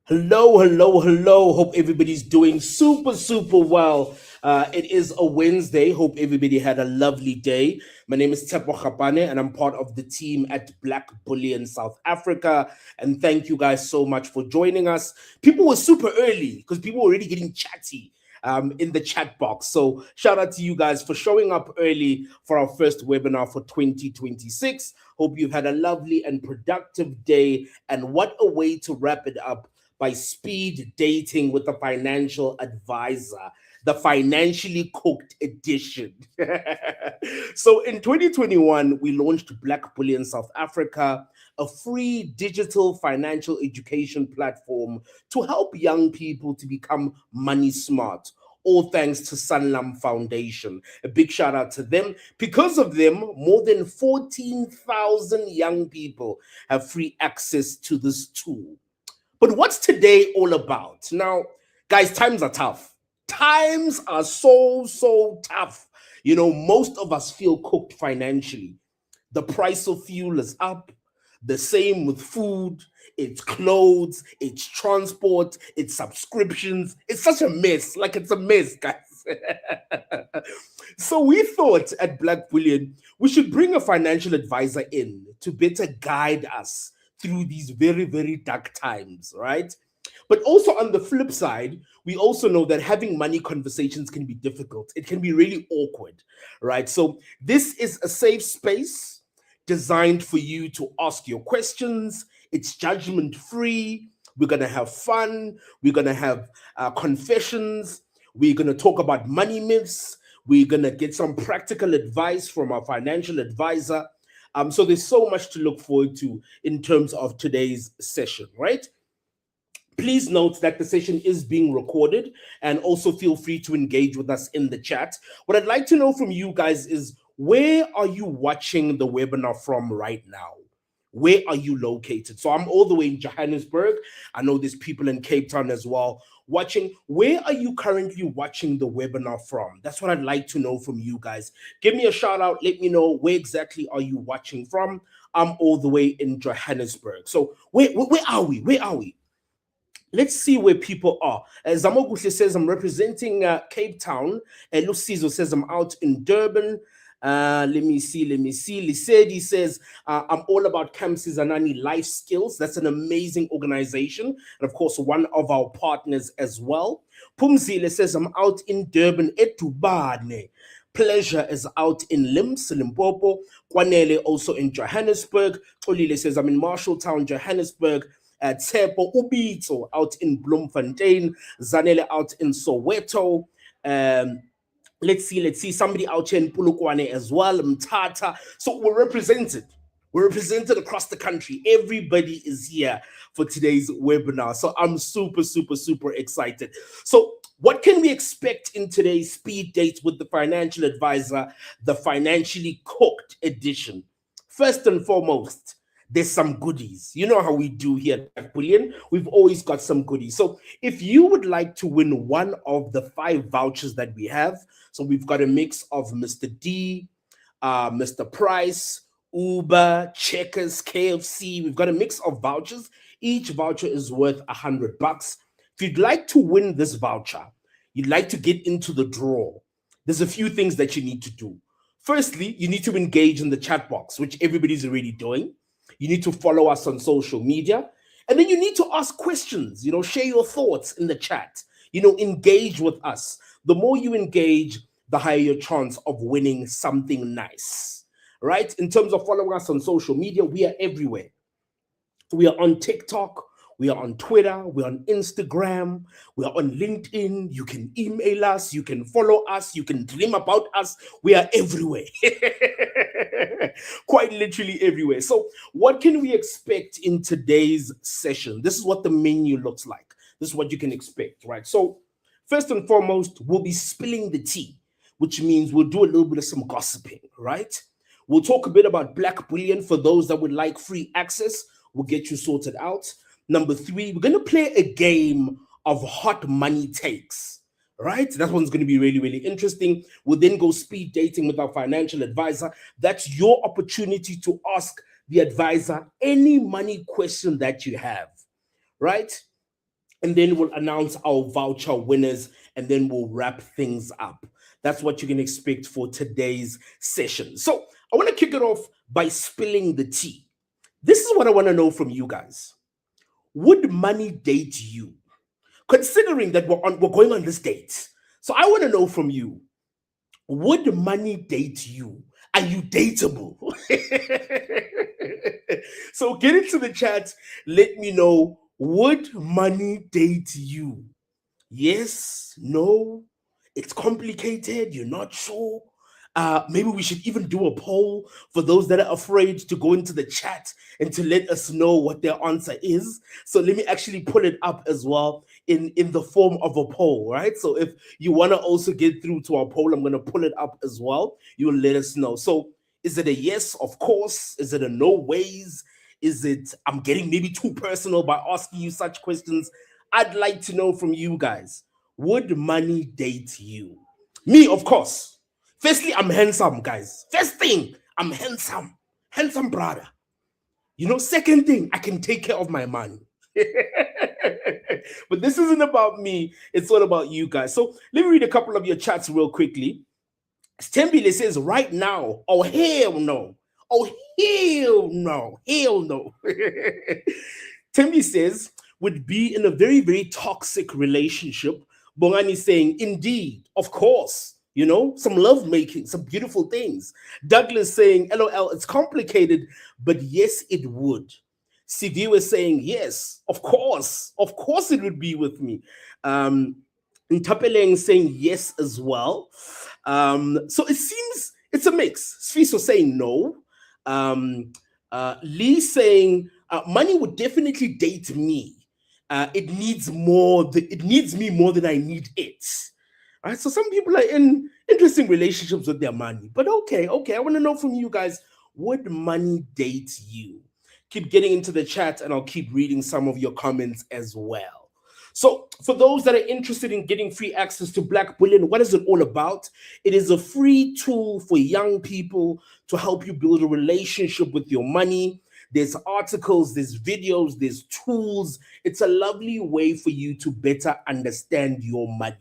Hello, hello, hello. Hope everybody's doing super, super well. It is a Wednesday. Hope everybody had a lovely day. My name is Mpho Mphuli, and I'm part of the team at Black Bullion South Africa. And thank you guys so much for joining us. People were super early because people were already getting chatty in the chat box. So shout out to you guys for showing up early for our first webinar for 2026. Hope you've had a lovely and productive day. And what a way to wrap it up by speed dating with a financial advisor, the financially cooked edition. So in 2021, we launched Black Bullion South Africa, a free digital financial education platform to help young people to become money smart. All thanks to Sanlam Foundation. A big shout out to them. Because of them, more than 14,000 young people have free access to this tool. But what's today all about? Now, guys, times are tough. Times are so tough. You know, most of us feel cooked financially. The price of fuel is up. The same with food, it's clothes, it's transport, it's subscriptions. It's such a mess. Like, it's a mess, guys. So we thought at Black Bullion, we should bring a financial advisor in to better guide us through these very dark times, right? But also on the flip side, we also know that having money conversations can be difficult. It can be really awkward, right? So this is a safe space designed for you to ask your questions. It's judgment free. We're going to have fun. We're going to have confessions. We're going to talk about money myths. We're going to get some practical advice from our financial advisor. So there's so much to look forward to in terms of today's session, right? Please note that the session is being recorded, and also feel free to engage with us in the chat. What I'd like to know from you guys is, where are you watching the webinar from right now? Where are you located? So I'm all the way in Johannesburg. I know there's people in Cape Town as well watching. Where are you currently watching the webinar from? That's what I'd like to know from you guys. Give me a shout out. Let me know, where exactly are you watching from? I'm all the way in Johannesburg. So where are we? Where are we? Let's see where people are. Zamoguhle says, I'm representing Cape Town. Lucizo says, I'm out in Durban. Let me see. Lisedi says, I'm all about Kamsizanani Life Skills. That's an amazing organization. And of course, one of our partners as well. Pumzile says, I'm out in Durban, Etubane. Pleasure is out in Limpopo. Kwanele also in Johannesburg. Tolile says, I'm in Marshalltown, Johannesburg. Tsepo Ubito out in Bloemfontein, Zanele out in Soweto. Let's see, somebody out here in Pulukwane as well, Mtata. So we're represented. We're represented across the country. Everybody is here for today's webinar. So I'm super excited. So what can we expect in today's speed date with the financial advisor, the financially cooked edition? First and foremost, there's some goodies. You know how we do here at Black Bullion. We've always got some goodies. So if you would like to win one of the 5 vouchers that we have, so we've got a mix of Mr. D, Mr. Price, Uber, Checkers, KFC. We've got a mix of vouchers. Each voucher is worth $100. If you'd like to win this voucher, you'd like to get into the draw, there's a few things that you need to do. Firstly, you need to engage in the chat box, which everybody's already doing. You need to follow us on social media. And then you need to ask questions, share your thoughts in the chat, engage with us. The more you engage, the higher your chance of winning something nice, right? In terms of following us on social media, we are everywhere. We are on TikTok. We are on Twitter, we're on Instagram, we're on LinkedIn. You can email us, you can follow us, you can dream about us. We are everywhere. Quite literally everywhere. So what can we expect in today's session? This is what the menu looks like. This is what you can expect, right? So first and foremost, we'll be spilling the tea, which means we'll do a little bit of some gossiping, right? We'll talk a bit about Black Bullion for those that would like free access. We'll get you sorted out. Number 3, we're going to play a game of hot money takes, right? That one's going to be really interesting. We'll then go speed dating with our financial advisor. That's your opportunity to ask the advisor any money question that you have, right? and then we'll announce our voucher winners, and then we'll wrap things up. That's what you can expect for today's session. So I want to kick it off by spilling the tea. This is what I want to know from you guys. Would money date you? Considering that we're going on this date. So I want to know from you, would money date you? Are you dateable? So get into the chat. Let me know, would money date you? Yes, no, it's complicated, you're not sure. Maybe we should even do a poll for those that are afraid to go into the chat and to let us know what their answer is. So let me actually pull it up as well in the form of a poll, right? So if you want to also get through to our poll, I'm going to pull it up as well. You'll let us know. So is it a yes, of course? Is it a no ways? Is it I'm getting maybe too personal by asking you such questions? I'd like to know from you guys. Would money date you? Me, of course. Firstly, I'm handsome, guys. First thing, I'm handsome. Handsome brother. Second thing, I can take care of my money. But this isn't about me. It's all about you guys. So let me read a couple of your chats real quickly. Stembile says, right now, oh, hell no. Oh, hell no. Hell no. Tembi says, would be in a very, very toxic relationship. Bongani saying, indeed, of course, some love making, some beautiful things. Douglas saying, LOL, it's complicated, but yes, it would. CV was saying, yes, of course it would be with me. Ntapeleng saying yes as well. So it seems it's a mix. Sfiso saying no. Lee saying money would definitely date me. It needs me more than I need it. All right. So some people are in interesting relationships with their money. But okay. I want to know from you guys, would money date you? Keep getting into the chat and I'll keep reading some of your comments as well. So, for those that are interested in getting free access to Black Bullion, what is it all about? It is a free tool for young people to help you build a relationship with your money. There's articles, there's videos, there's tools. It's a lovely way for you to better understand your money.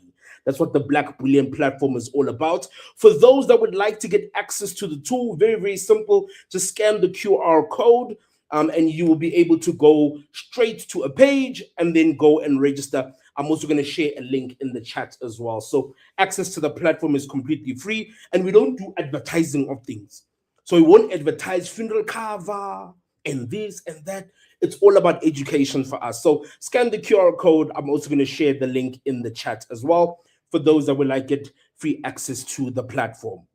That's what the Black Bullion platform is all about. For those that would like to get access to the tool, very, very simple. Just scan the QR code. And you will be able to go straight to a page and then go and register. I'm also going to share a link in the chat as well. So access to the platform is completely free, and we don't do advertising of things. So we won't advertise funeral cover and this and that. It's all about education for us. So scan the QR code. I'm also going to share the link in the chat as well for those that would like get free access to the platform.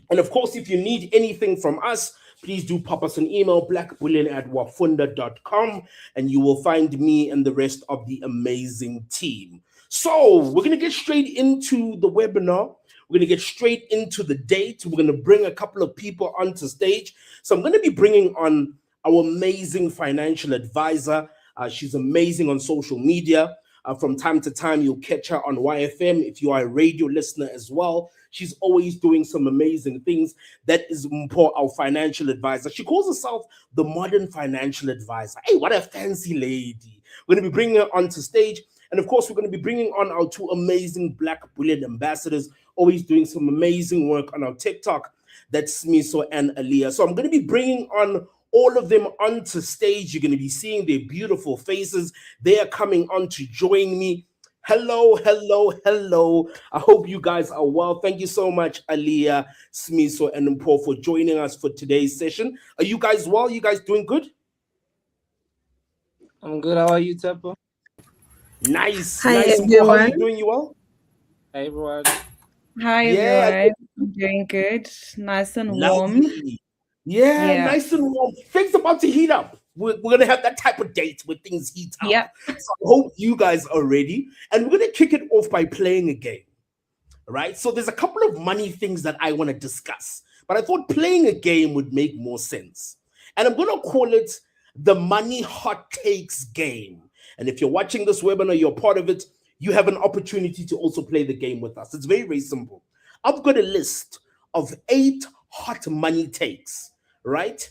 And of course, if you need anything from us, please do pop us an email, blackbullion@wafunda.com, and you will find me and the rest of the amazing team. So we're going to get straight into the webinar. We're going to get straight into the date. We're going to bring a couple of people onto stage. So I'm going to be bringing on our amazing financial advisor. She's amazing on social media. From time to time, you'll catch her on YFM if you are a radio listener as well. She's always doing some amazing things. That is Mpho, our financial advisor. She calls herself the modern financial advisor. Hey, what a fancy lady. We're going to be bringing her onto stage. And of course, we're going to be bringing on our two amazing Black Bullion ambassadors, always doing some amazing work on our TikTok. That's Smiso and Aliyah. So I'm going to be bringing on all of them onto stage. You're going to be seeing their beautiful faces. They are coming on to join me. Hello. I hope you guys are well. Thank you so much, Aliyah, Smiso, and Mpho for joining us for today's session. Are you guys well? You guys doing good? I'm good. How are you, Tepo? Nice. Hi, Mpho, everyone. how are you doing? You well? Hey, everyone. Hi, everyone. I'm doing good. Nice and warm. Lovely. Yeah, nice and warm. Things about to heat up. We're going to have that type of date where things heat up. Yep. So I hope you guys are ready. And we're going to kick it off by playing a game. Right? So there's a couple of money things that I want to discuss. But I thought playing a game would make more sense. And I'm going to call it the Money Hot Takes game. And if you're watching this webinar, you're part of it, you have an opportunity to also play the game with us. It's very, very simple. I've got a list of 8 hot money takes, right?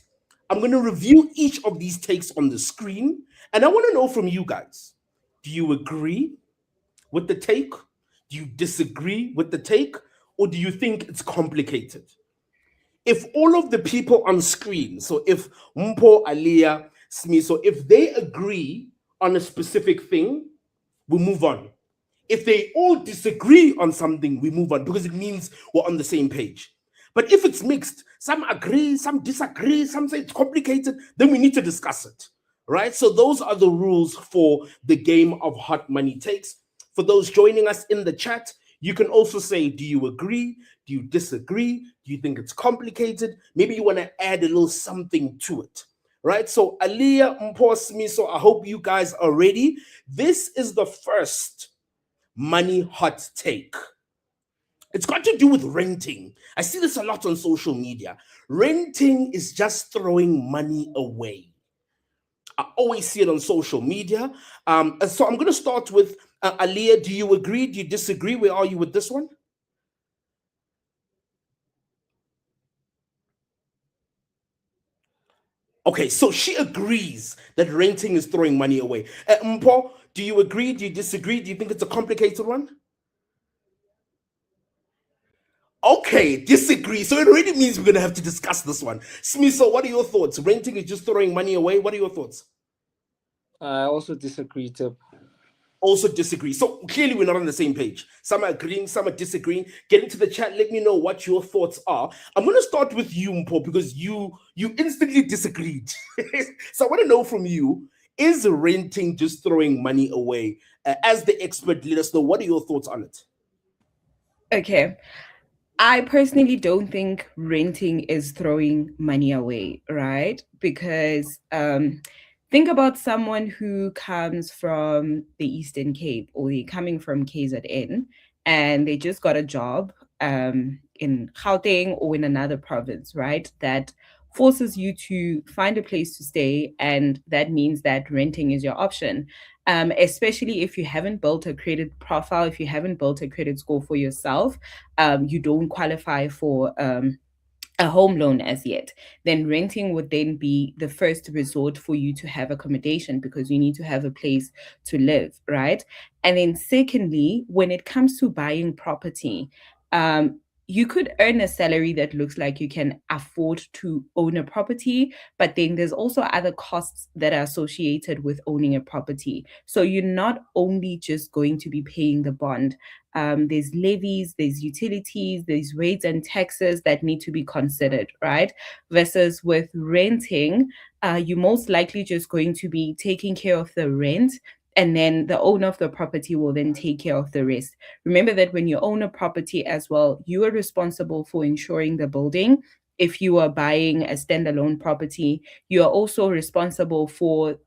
I'm going to review each of these takes on the screen, and I want to know from you guys, Do you agree with the take? Do you disagree with the take? Or do you think it's complicated? If all of the people on screen, so if Mpho, Aliyah, Smiso, if they agree on a specific thing, we move on. If they all disagree on something, we move on because it means we're on the same page. But if it's mixed, some agree, some disagree, some say it's complicated, then we need to discuss it, right? So those are the rules for the game of hot money takes. For those joining us in the chat, you can also say, do you agree? Do you disagree? Do you think it's complicated? Maybe you want to add a little something to it, right? So Aliyah, Mpho, Smiso, I hope you guys are ready. This is the first money hot take. It's got to do with renting. I see this a lot on social media. Renting is just throwing money away. I always see it on social media. So I'm going to start with Aliyah. Do you agree? Do you disagree? Where are you with this one? Okay, so she agrees that renting is throwing money away. Mpho, do you agree? Do you disagree? Do you think it's a complicated one? Okay, disagree. So it already means we're going to have to discuss this one. Smiso, what are your thoughts? Renting is just throwing money away. What are your thoughts? I also disagree, Tip. Also disagree. So clearly we're not on the same page. Some are agreeing, some are disagreeing. Get into the chat. Let me know what your thoughts are. I'm going to start with you, Mpho, because you instantly disagreed. So I want to know from you, is renting just throwing money away? As the expert, let us know, what are your thoughts on it? Okay. I personally don't think renting is throwing money away, right? Because think about someone who comes from the Eastern Cape or they're coming from KZN and they just got a job in Gauteng or in another province, right? That forces you to find a place to stay, and that means that renting is your option. Especially if you haven't built a credit profile, if you haven't built a credit score for yourself, you don't qualify for a home loan as yet, then renting would then be the first resort for you to have accommodation because you need to have a place to live, right? And then secondly, when it comes to buying property, you could earn a salary that looks like you can afford to own a property, but then there's also other costs that are associated with owning a property. So you're not only just going to be paying the bond. There's levies, there's utilities, there's rates and taxes that need to be considered, right? Versus with renting, you're most likely just going to be taking care of the rent, and then the owner of the property will then take care of the rest. Remember that when you own a property as well, you are responsible for insuring the building. If you are buying a standalone property, you are also responsible for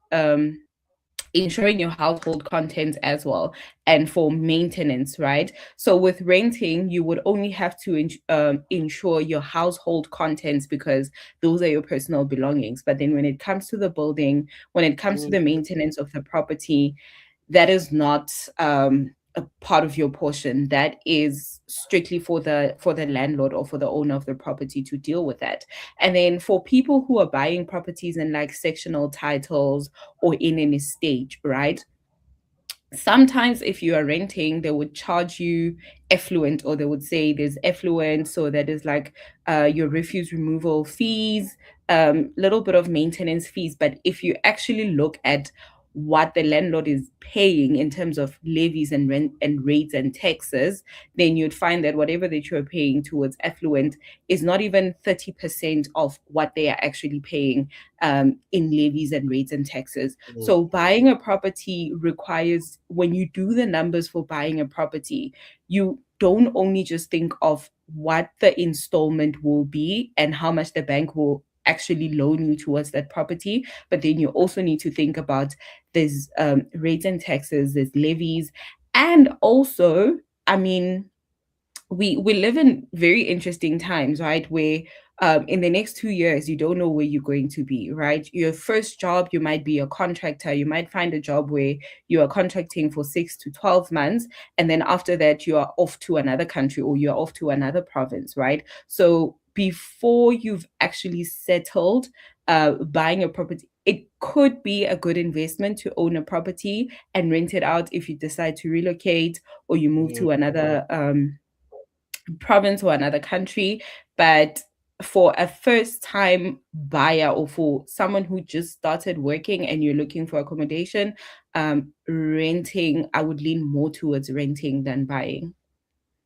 ensuring your household contents as well, and for maintenance, right? So with renting, you would only have to insure your household contents because those are your personal belongings. But then when it comes to the building, when it comes to the maintenance of the property, that is not a part of your portion. That is strictly for the landlord or for the owner of the property to deal with that. And then for people who are buying properties in like sectional titles or in an estate, right? Sometimes if you are renting, they would charge you effluent, or they would say there's effluent, so that is like your refuse removal fees, little bit of maintenance fees. But if you actually look at what the landlord is paying in terms of levies and rent and rates and taxes, then you'd find that whatever that you're paying towards effluent is not even 30% of what they are actually paying in levies and rates and taxes. So buying a property requires, when you do the numbers for buying a property, you don't only just think of what the installment will be and how much the bank will actually loan you towards that property, but then you also need to think about there's rates and taxes, there's levies, and also, I mean, we live in very interesting times, right? Where in the next 2 years, you don't know where you're going to be, right? Your first job, you might be a contractor. You might find a job where you are contracting for 6 to 12 months. And then after that, you are off to another country or you're off to another province, right? So before you've actually settled buying a property, it could be a good investment to own a property and rent it out if you decide to relocate or you move Mm. to another province or another country. But for a first time buyer or for someone who just started working and you're looking for accommodation, renting, I would lean more towards renting than buying.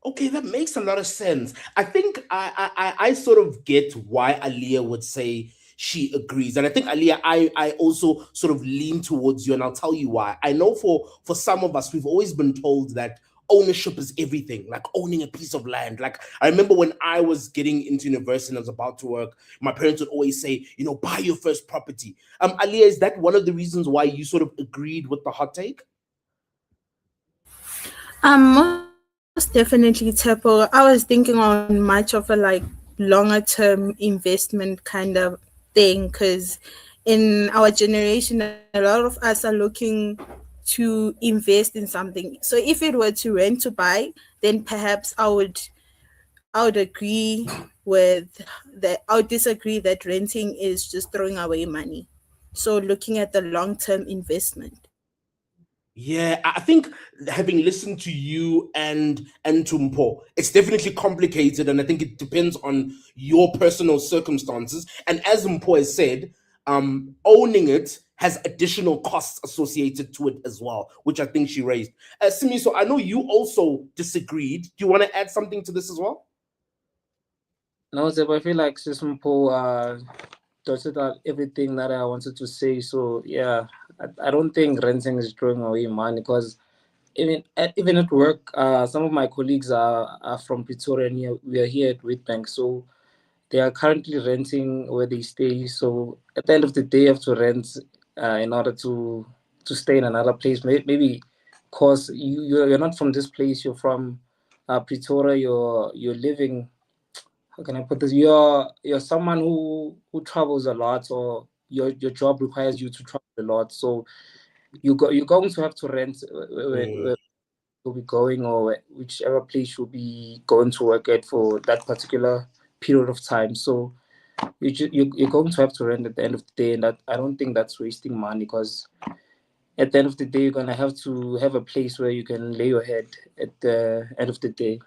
Okay, that makes a lot of sense. I think I sort of get why Aliyah would say she agrees, and I think Aliyah, I also sort of lean towards you, and I'll tell you why. I know for some of us, we've always been told that ownership is everything, like owning a piece of land. Like I remember when I was getting into university and I was about to work, my parents would always say, buy your first property. Aliyah, is that one of the reasons why you sort of agreed with the hot take? Most definitely, Tepo. I was thinking on much of a like longer term investment kind of thing because in our generation, a lot of us are looking to invest in something. So if it were to rent to buy, then perhaps I would agree with that. I would disagree that renting is just throwing away money. So looking at the long term investment. Yeah, I think having listened to you and to Mpho, it's definitely complicated, and I think it depends on your personal circumstances. And as Mpho has said, owning it has additional costs associated to it as well, which I think she raised. Simi, so I know you also disagreed. Do you want to add something to this as well? No, Zeb, I feel like Sis Mpho dotted out everything that I wanted to say. So yeah, I don't think renting is throwing away money because even at work, some of my colleagues are from Pretoria and we are here at Witbank. So they are currently renting where they stay. So at the end of the day, you have to rent in order to stay in another place. Maybe cause you're not from this place. You're from Pretoria. You're living. How can I put this? You're someone who travels a lot, or your job requires you to travel a lot. So you're going to have to rent Mm. where you'll be going, or whichever place you'll be going to work at for that particular period of time. So you're going to have to rent at the end of the day, and that I don't think that's wasting money because at the end of the day you're gonna have to have a place where you can lay your head at the end of the day.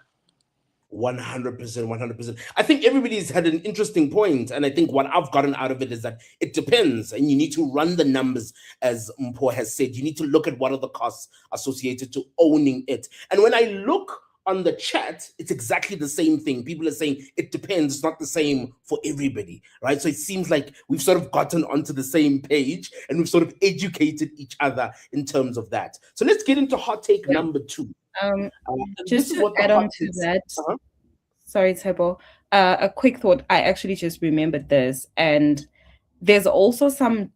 100%, 100%. I think everybody's had an interesting point, and I think what I've gotten out of it is that it depends, and you need to run the numbers, as Mpho has said. You need to look at what are the costs associated to owning it. And when I look on the chat, it's exactly the same thing. People are saying it depends, it's not the same for everybody, right? So it seems like we've sort of gotten onto the same page and we've sort of educated each other in terms of that. So let's get into hot take Yeah. number two. Um, This just is to what the add on hot to take. that, Uh-huh. sorry, Tebo, a quick thought. I actually just remembered this, and there's also some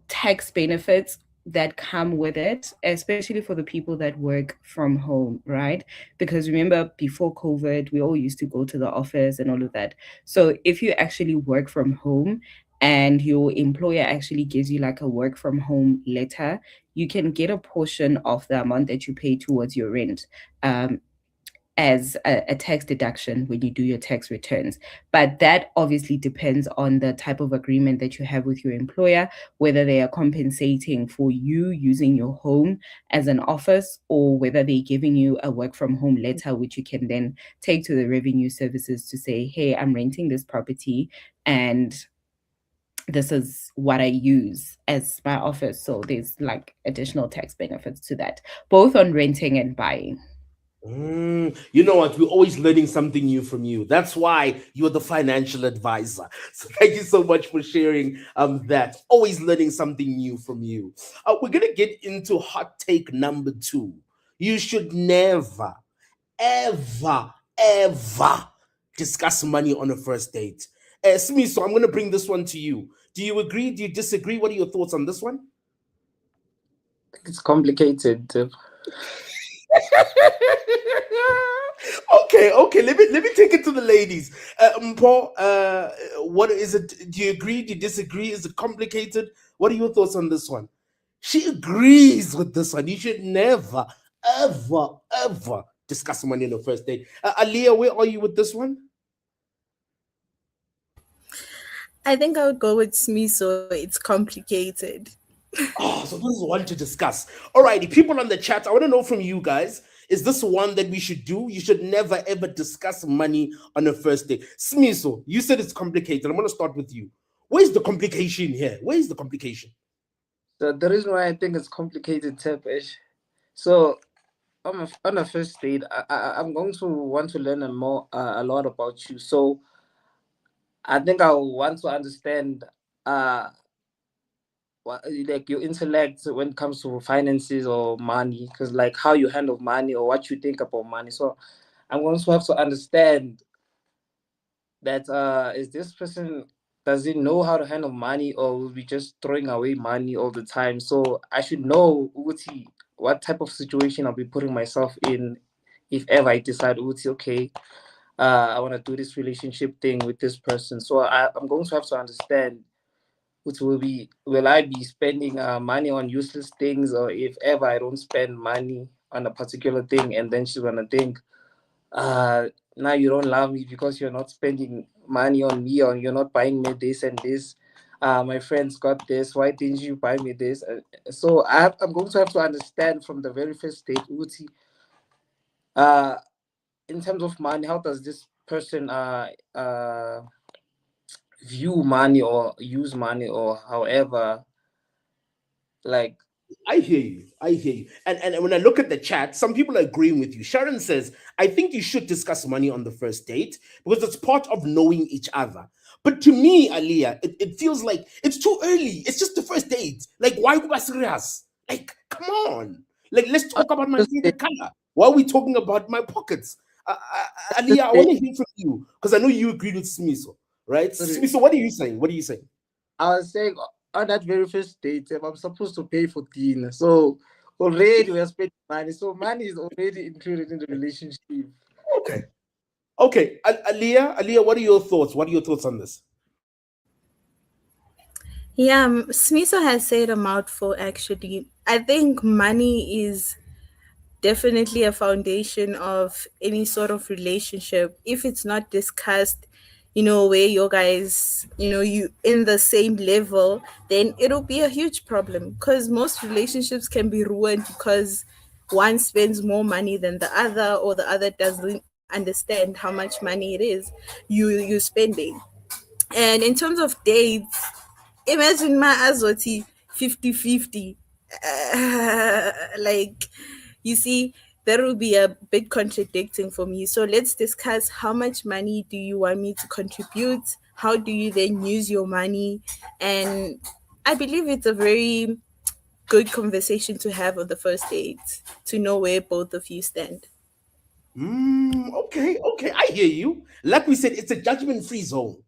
tax benefits that come with it, especially for the people that work from home, right? Because remember, before COVID, we all used to go to the office and all of that. So if you actually work from home and your employer actually gives you like a work from home letter, you can get a portion of the amount that you pay towards your rent. As a tax deduction when you do your tax returns. But that obviously depends on the type of agreement that you have with your employer, whether they are compensating for you using your home as an office or whether they're giving you a work from home letter, which you can then take to the revenue services to say, hey, I'm renting this property and this is what I use as my office. So there's like additional tax benefits to that, both on renting and buying. You know what? We're always learning something new from you. That's why you're the financial advisor. So thank you so much for sharing that. Always learning something new from you. We're gonna get into hot take number two. You should never, ever, ever discuss money on a first date. Smith, so I'm gonna bring this one to you. Do you agree? Do you disagree? What are your thoughts on this one? It's complicated. Okay. Let me take it to the ladies. Mpho, what is it? Do you agree? Do you disagree? Is it complicated? What are your thoughts on this one? She agrees with this one. You should never, ever, ever discuss money on the first date. Aliyah, where are you with this one? I think I would go with Smiso. It's complicated. Oh, so this is one to discuss. Alrighty, people on the chat, I want to know from you guys. Is this one that we should do? You should never ever discuss money on a first date. Smiso, you said it's complicated. I'm gonna start with you. Where's the complication here? Where is the complication? So the reason why I think it's complicated, Tepesh. So on a first date, I'm going to want to learn a lot about you. So I think I want to understand what, like your intellect when it comes to finances or money, because like how you handle money or what you think about money. So I'm going to have to understand that is this person, does he know how to handle money or will be just throwing away money all the time? So I should know Uti, what type of situation I'll be putting myself in if ever I decide Uti, okay, I want to do this relationship thing with this person. So I'm going to have to understand which will I be spending money on useless things, or if ever I don't spend money on a particular thing and then she's gonna think uh now you don't love me because you're not spending money on me, or you're not buying me this and this. My friends got this, why didn't you buy me this? So I'm going to have to understand from the very first date, Uti, uh in terms of money, how does this person view money or use money, or however, like. I hear you. I hear you. And when I look at the chat, some people are agreeing with you. Sharon says, I think you should discuss money on the first date because it's part of knowing each other. But to me, Aliyah, it feels like it's too early. It's just the first date. Like, why go serious? Like, come on. Like, let's talk about my favorite color. Why are we talking about my pockets? Aliyah, I want to hear from you because I know you agreed with Smiso, right? Smiso, what are you saying? What are you saying? I was saying on that very first date, if I'm supposed to pay for dinner, so already we're spending money. So money is already included in the relationship. Okay. Okay. Aliyah, what are your thoughts? What are your thoughts on this? Yeah, Smiso has said a mouthful actually. I think money is definitely a foundation of any sort of relationship. If it's not discussed, where you guys, you in the same level, then it'll be a huge problem because most relationships can be ruined because one spends more money than the other, or the other doesn't understand how much money it is you spending. And in terms of dates, imagine my azoti 50-50. Like, you see, that will be a bit contradicting for me. So let's discuss, how much money do you want me to contribute? How do you then use your money? And I believe it's a very good conversation to have on the first date, to know where both of you stand. Okay, I hear you. Like we said, it's a judgment-free zone,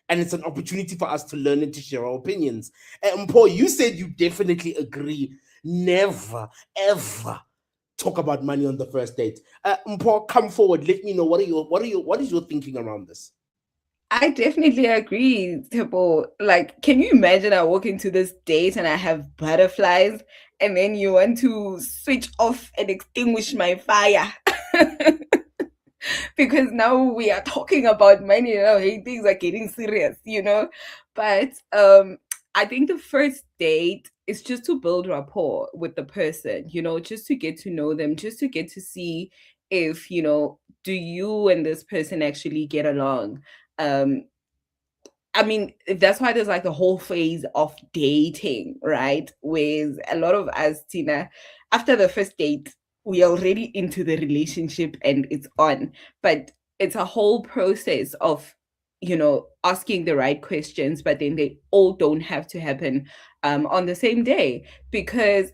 and it's an opportunity for us to learn and to share our opinions. And Paul, you said you definitely agree. Never, ever talk about money on the first date. Paul, come forward. Let me know what is your thinking around this? I definitely agree, Tipo. Like, can you imagine I walk into this date and I have butterflies, and then you want to switch off and extinguish my fire? Because now we are talking about money, hey, things are getting serious. But I think the first date is just to build rapport with the person, just to get to know them, just to get to see if, do you and this person actually get along. um I mean, that's why there's like the whole phase of dating, right? With a lot of us, Tina, after the first date, we're already into the relationship and it's on. But it's a whole process of, asking the right questions, but then they all don't have to happen on the same day. Because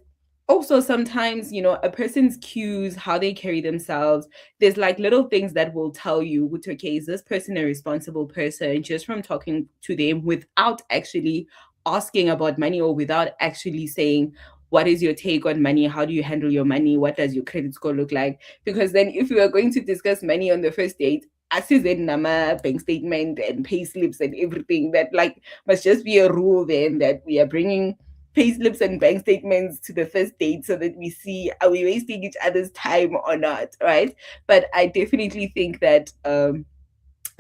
also sometimes, a person's cues, how they carry themselves, there's like little things that will tell you, which, okay, is this person a responsible person, just from talking to them without actually asking about money, or without actually saying, what is your take on money? How do you handle your money? What does your credit score look like? Because then if we are going to discuss money on the first date, as is in Nama, bank statement and pay slips and everything, that like must just be a rule then, that we are bringing payslips and bank statements to the first date, so that we see, are we wasting each other's time or not, right? But I definitely think that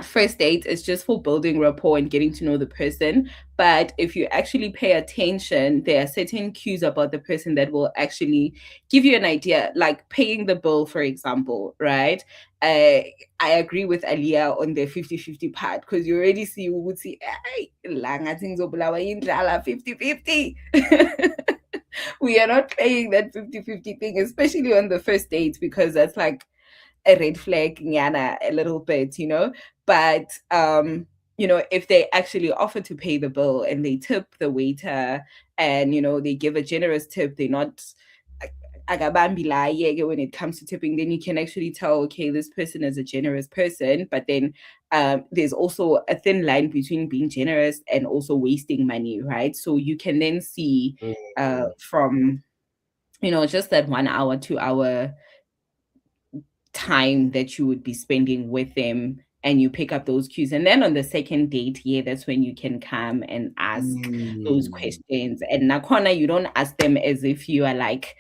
first date is just for building rapport and getting to know the person. But if you actually pay attention, there are certain cues about the person that will actually give you an idea, like paying the bill, for example, right? I agree with Aliyah on the 50-50 part, because you already see, we would see, "Ay, langa things obulawa indlala 50-50." We are not playing that 50-50 thing, especially on the first date, because that's like a red flag, nyana, a little bit, But if they actually offer to pay the bill and they tip the waiter, and they give a generous tip, they're not agabambilaye when it comes to tipping, then you can actually tell, okay, this person is a generous person. But then there's also a thin line between being generous and also wasting money, right? So you can then see from just that 1 hour, 2 hour time that you would be spending with them, and you pick up those cues. And then on the second date, yeah, that's when you can come and ask those questions. And Nakona, you don't ask them as if you are like,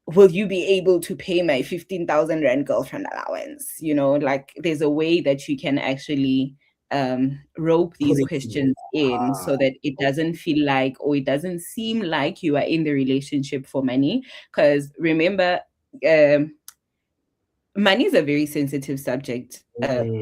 will you be able to pay my 15,000 rand girlfriend allowance? Like, there's a way that you can actually rope these questions in, so that it doesn't feel like, or it doesn't seem like you are in the relationship for money. Because remember, money is a very sensitive subject.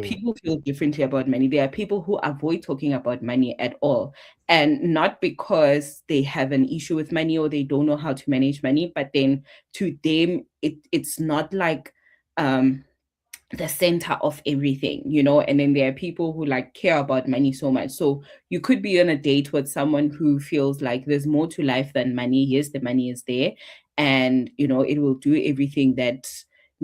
People feel differently about money. There are people who avoid talking about money at all, and not because they have an issue with money or they don't know how to manage money, but then to them, it's not like the center of everything, and then there are people who like care about money so much. So you could be on a date with someone who feels like there's more to life than money. Yes, the money is there, and it will do everything that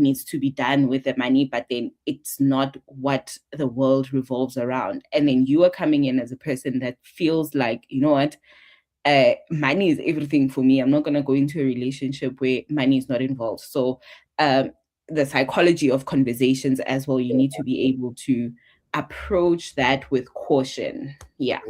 needs to be done with the money, but then it's not what the world revolves around. And then you are coming in as a person that feels like, you know what, money is everything for me. I'm not going to go into a relationship where money is not involved. So the psychology of conversations as well, you need to be able to approach that with caution. Yeah.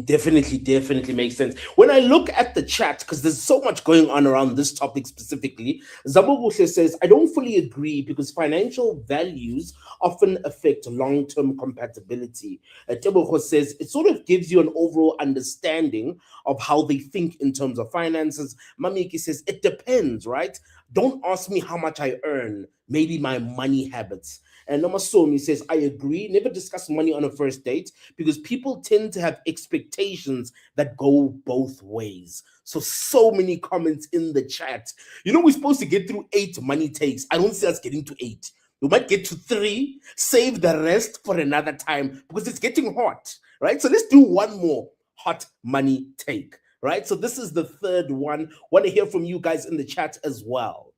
Definitely makes sense. When I look at the chat, because there's so much going on around this topic specifically, Zabobushe says, I don't fully agree because financial values often affect long-term compatibility. Tebogo says, it sort of gives you an overall understanding of how they think in terms of finances. Mamiki says, it depends, right? Don't ask me how much I earn, maybe my money habits. And Nomasomi says, I agree. Never discuss money on a first date because people tend to have expectations that go both ways. So many comments in the chat. We're supposed to get through 8 money takes. I don't see us getting to 8. We might get to 3, save the rest for another time because it's getting hot, right? So let's do one more hot money take, right? So this is the third one. Want to hear from you guys in the chat as well.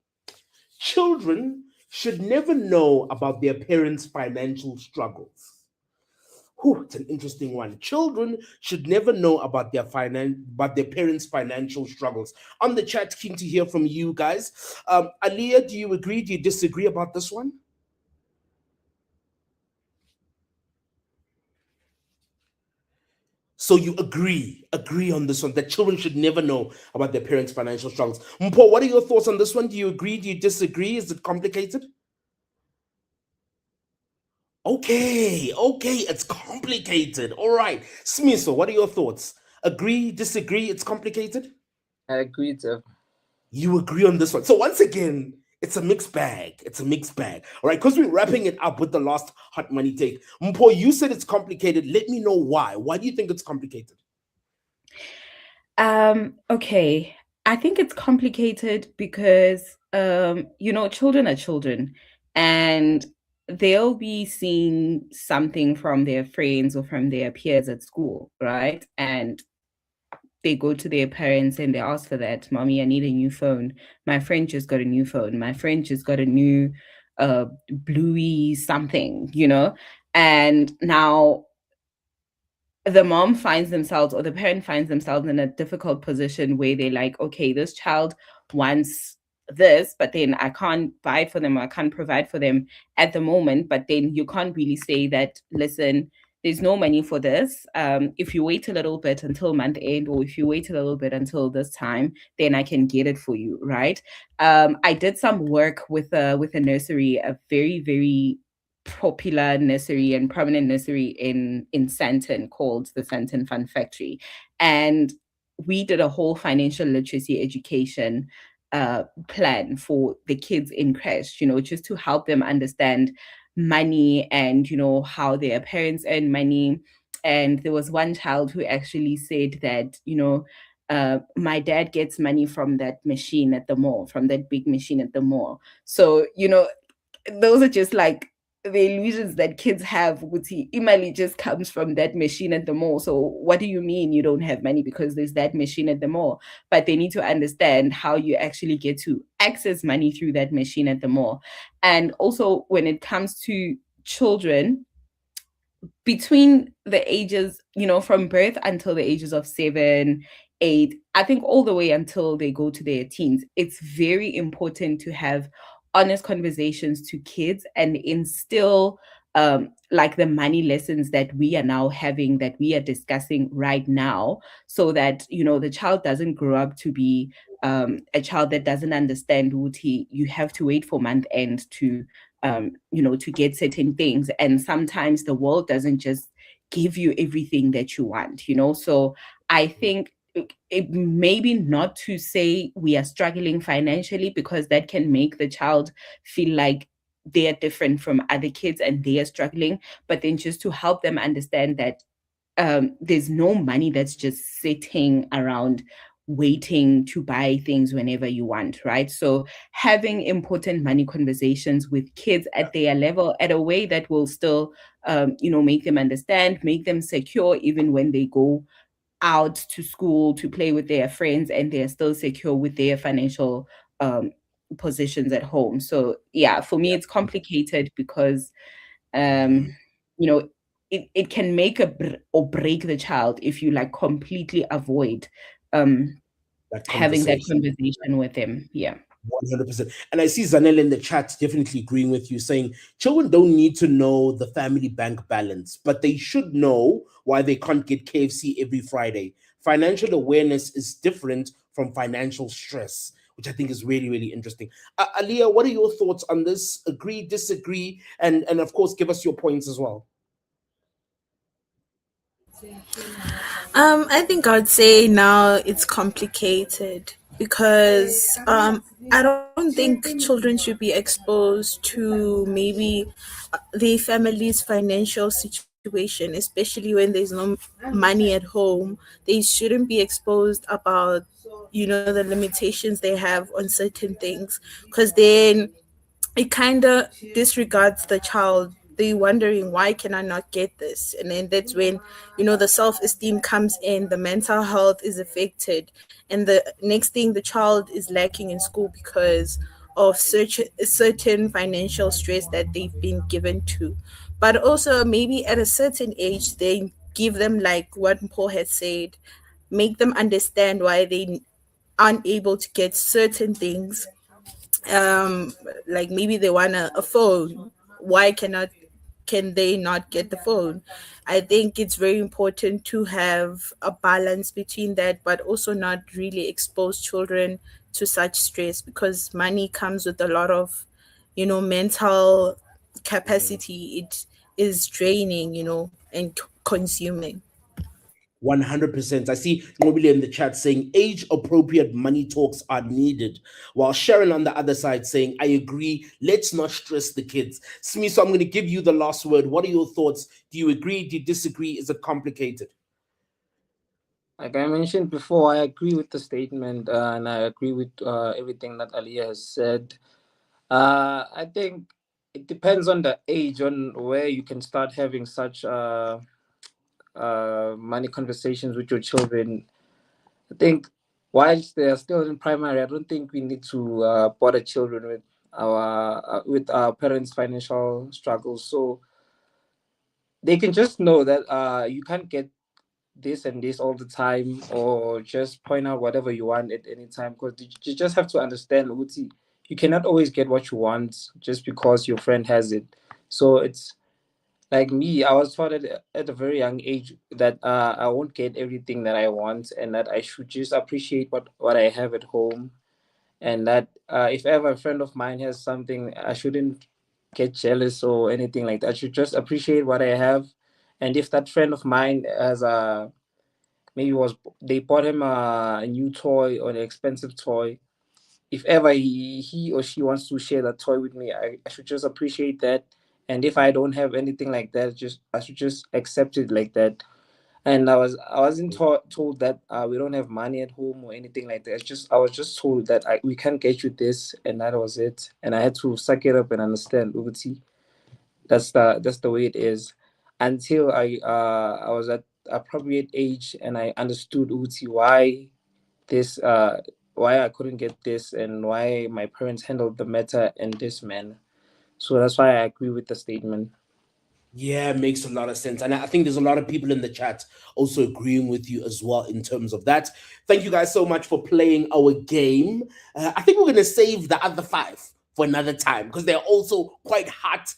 Children should never know about their parents' financial struggles. It's an interesting one. Children should never know about their parents' financial struggles. On the chat, keen to hear from you guys. Aliyah, do you agree? Do you disagree about this one? So you agree on this one, that children should never know about their parents' financial struggles. Mpho, what are your thoughts on this one? Do you agree? Do you disagree? Is it complicated? Okay, it's complicated. All right. Smiso, what are your thoughts? Agree, disagree, it's complicated? I agree, Jeff. You agree on this one. So once again, it's a mixed bag. All right, because we're wrapping it up with the last hot money take. Mpho, you said it's complicated. Let me know why. Why do you think it's complicated? Okay. I think it's complicated because children are children, and they'll be seeing something from their friends or from their peers at school, right? And they go to their parents and they ask for that. Mommy, I need a new phone. My friend just got a new phone. My friend just got a new bluey something, And now the mom finds themselves, or the parent finds themselves in a difficult position where they're like, okay, this child wants this, but then I can't buy it for them, or I can't provide for them at the moment. But then you can't really say that, listen, there's no money for this. If you wait a little bit until month end, or if you wait a little bit until this time, then I can get it for you, right? I did some work with a nursery, a very, very popular nursery and prominent nursery in Sandton called the Sandton Fun Factory. And we did a whole financial literacy education plan for the kids in creche, just to help them understand money and, how their parents earn money. And there was one child who actually said that, my dad gets money from that machine at the mall, from that big machine at the mall. So, those are just like the illusions that kids have. Wuti, imali just comes from that machine at the mall. So what do you mean you don't have money because there's that machine at the mall? But they need to understand how you actually get to access money through that machine at the mall. And also when it comes to children, between the ages, from birth until the ages of 7, 8, I think all the way until they go to their teens, it's very important to have honest conversations to kids and instill like the money lessons that we are now having, that we are discussing right now, so that the child doesn't grow up to be a child that doesn't understand Wuti. You have to wait for month end to to get certain things. And sometimes the world doesn't just give you everything that you want, So I think it maybe not to say we are struggling financially, because that can make the child feel like they are different from other kids and they are struggling, but then just to help them understand that there's no money that's just sitting around waiting to buy things whenever you want, right? So having important money conversations with kids at their level, at a way that will still make them understand, make them secure, even when they go out to school to play with their friends, and they're still secure with their financial positions at home. So yeah, for me it's complicated because you know it can make or break the child if you like completely avoid That having that conversation. conversation with them. Yeah. 100%. And I see Zanel in the chat definitely agreeing with you, saying children don't need to know the family bank balance, but they should know why they can't get KFC every Friday. Financial awareness is different from financial stress, which I think is really, really interesting. Aliyah, what are your thoughts on this? Agree, disagree, and of course, give us your points as well. I think I'd say now it's complicated because I don't think children should be exposed to maybe the family's financial situation, especially when there's no money at home. They shouldn't be exposed about the limitations they have on certain things, because then it kind of disregards the child. They wondering, why can I not get this? And then that's when the self-esteem comes in, the mental health is affected, and the next thing, the child is lacking in school because of certain financial stress that they've been given to. But also maybe at a certain age, they give them, like what Paul had said, make them understand why they aren't able to get certain things. um like maybe they want a phone. Why can they not get the phone? I think it's very important to have a balance between that, but also not really expose children to such stress, because money comes with a lot of mental capacity. It is draining, and consuming. 100%. I see Nobile in the chat saying age appropriate money talks are needed, while Sharon on the other side saying, I agree, let's not stress the kids. Smee, so I'm going to give you the last word. What are your thoughts? Do you agree? Do you disagree? Is it complicated? Like I mentioned before, I agree with the statement, and I agree with everything that Aliyah has said. I think it depends on the age, on where you can start having such money conversations with your children. I think whilst they are still in primary, I don't think we need to bother children with our parents' financial struggles. So they can just know that you can't get this and this all the time, or just point out whatever you want at any time, because you just have to understand, Uti, you cannot always get what you want just because your friend has it. So it's like me, I was taught at a very young age that I won't get everything that I want, and that I should just appreciate what I have at home, and that if ever a friend of mine has something, I shouldn't get jealous or anything like that. I should just appreciate what I have. And if that friend of mine has a maybe was they bought him a new toy or an expensive toy, if ever he or she wants to share that toy with me, I should just appreciate that. And if I don't have anything like that, just I should just accept it like that. And I wasn't told that we don't have money at home or anything like that. It's just I was just told that we can't get you this, and that was it. And I had to suck it up and understand, Uguti. That's the way it is. Until I was at appropriate age and I understood, Uguti, this why I couldn't get this and why my parents handled the matter in this manner. So that's why I agree with the statement. Yeah, makes a lot of sense. And I think there's a lot of people in the chat also agreeing with you as well in terms of that. Thank you guys so much for playing our game. I think we're going to save the other 5 for another time because they're also quite hot.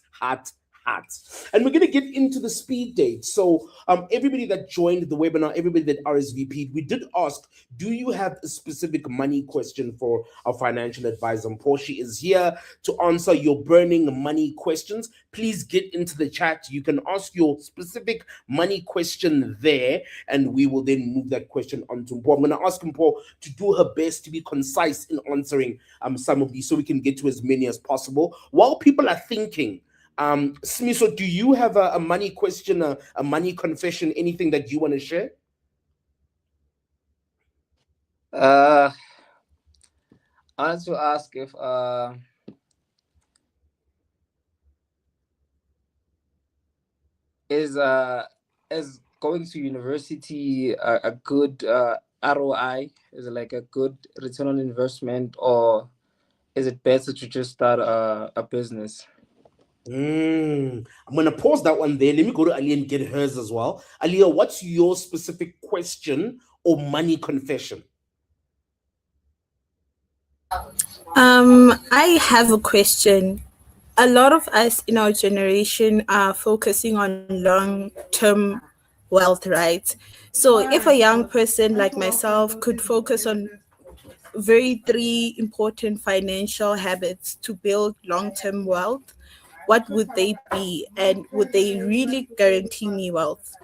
And we're going to get into the speed date. So everybody that joined the webinar, everybody that RSVP'd, we did ask, do you have a specific money question for our financial advisor? Mpho is here to answer your burning money questions. Please get into the chat. You can ask your specific money question there, and we will then move that question on to Mpho. I'm going to ask Mpho to do her best to be concise in answering some of these so we can get to as many as possible. While people are thinking, Smiso, do you have a money question, a money confession, anything that you want to share? I wanted to ask if is going to university a good ROI? Is it like a good return on investment, or is it better to just start a business? I'm going to pause that one there. Let me go to Ali and get hers as well. Aliyah, what's your specific question or money confession? I have a question. A lot of us in our generation are focusing on long-term wealth, right? So if a young person like myself could focus on 3 important financial habits to build long-term wealth, what would they be? And would they really guarantee me wealth?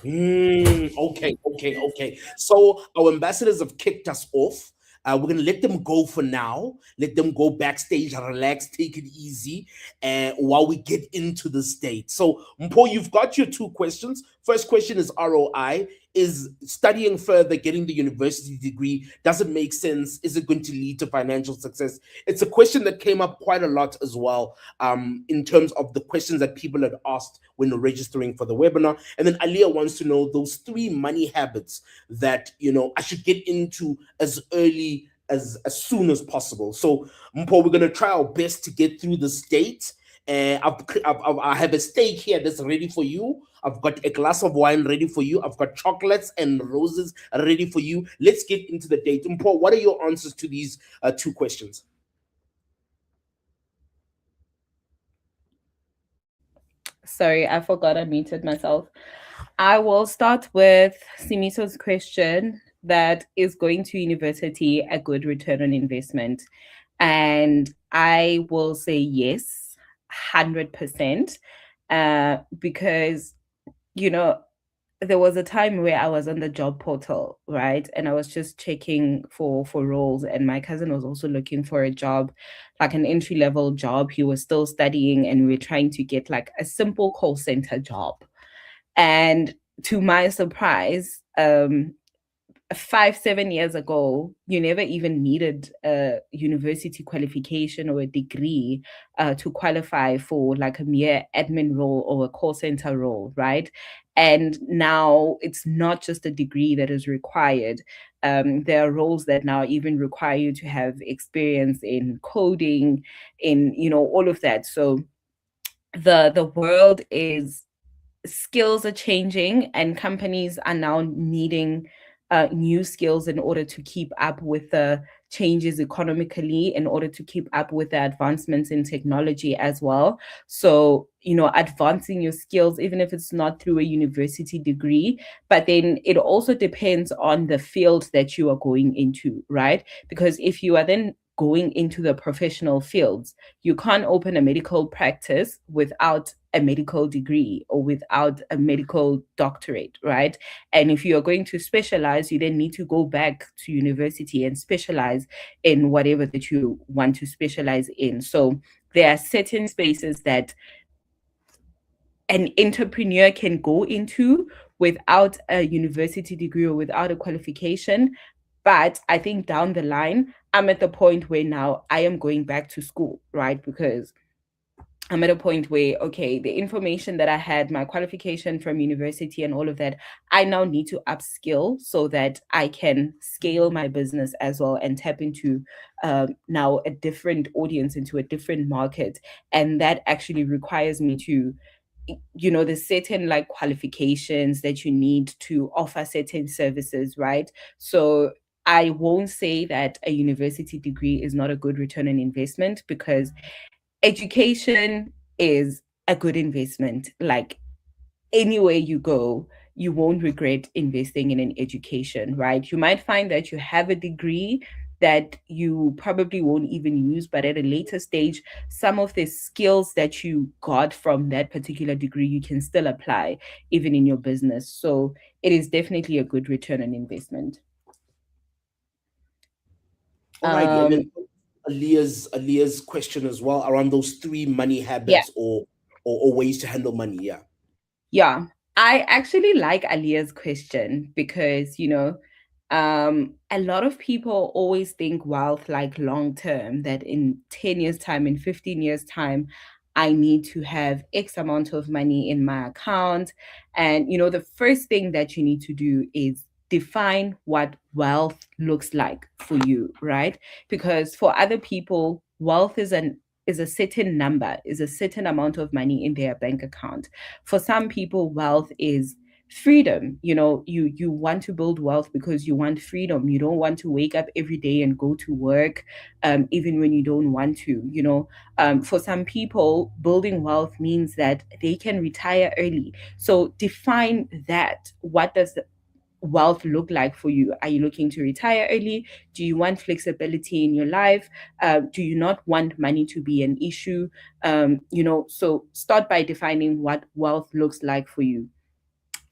Okay. So our ambassadors have kicked us off. We're going to let them go for now. Let them go backstage, relax, take it easy while we get into this date. So, Mpho, you've got your 2 questions. First question is ROI. Is studying further, getting the university degree, does it make sense? Is it going to lead to financial success? It's a question that came up quite a lot as well in terms of the questions that people had asked when registering for the webinar. And then Aliyah wants to know those 3 money habits that, I should get into as early as soon as possible. So, Mpho, we're going to try our best to get through this date. I have a steak here that's ready for you. I've got a glass of wine ready for you. I've got chocolates and roses ready for you. Let's get into the date. Mpho, what are your answers to these 2 questions? Sorry, I forgot I muted myself. I will start with Simiso's question, that is going to university a good return on investment? And I will say yes, 100%, because, there was a time where I was on the job portal, right? And I was just checking for roles, and my cousin was also looking for a job, like an entry-level job. He was still studying, and we were trying to get like a simple call center job. And to my surprise, 5-7 years ago, you never even needed a university qualification or a degree to qualify for like a mere admin role or a call center role, right? And now it's not just a degree that is required. There are roles that now even require you to have experience in coding, in all of that. So the world is, skills are changing, and companies are now needing new skills in order to keep up with the changes economically, in order to keep up with the advancements in technology as well. So, advancing your skills, even if it's not through a university degree, but then it also depends on the field that you are going into, right? Because if you are then going into the professional fields. You can't open a medical practice without a medical degree or without a medical doctorate, right? And if you're going to specialize, you then need to go back to university and specialize in whatever that you want to specialize in. So there are certain spaces that an entrepreneur can go into without a university degree or without a qualification. But I think down the line, I'm at the point where now I am going back to school, right? Because I'm at a point where, okay, the information that I had, my qualification from university and all of that, I now need to upskill so that I can scale my business as well and tap into now a different audience, into a different market. And that actually requires me to, there's certain like qualifications that you need to offer certain services, right? So I won't say that a university degree is not a good return on investment, because education is a good investment. Like anywhere you go, you won't regret investing in an education, right? You might find that you have a degree that you probably won't even use, but at a later stage, some of the skills that you got from that particular degree, you can still apply even in your business. So it is definitely a good return on investment. Alrighty, and then Aaliyah's question as well around those three money Yeah. habits or ways to handle money. Yeah. Yeah, I actually like Alia's question because, a lot of people always think wealth like long term, that in 10 years' time, in 15 years' time, I need to have X amount of money in my account. And, the first thing that you need to do is define what wealth looks like for you, right? Because for other people, wealth is a certain number, is a certain amount of money in their bank account. For some people, wealth is freedom. You want to build wealth because you want freedom. You don't want to wake up every day and go to work, even when you don't want to. For some people, building wealth means that they can retire early. So define that. What does wealth look like for you? Are you looking to retire early? Do you want flexibility in your life? Do you not want money to be an issue? So start by defining what wealth looks like for you.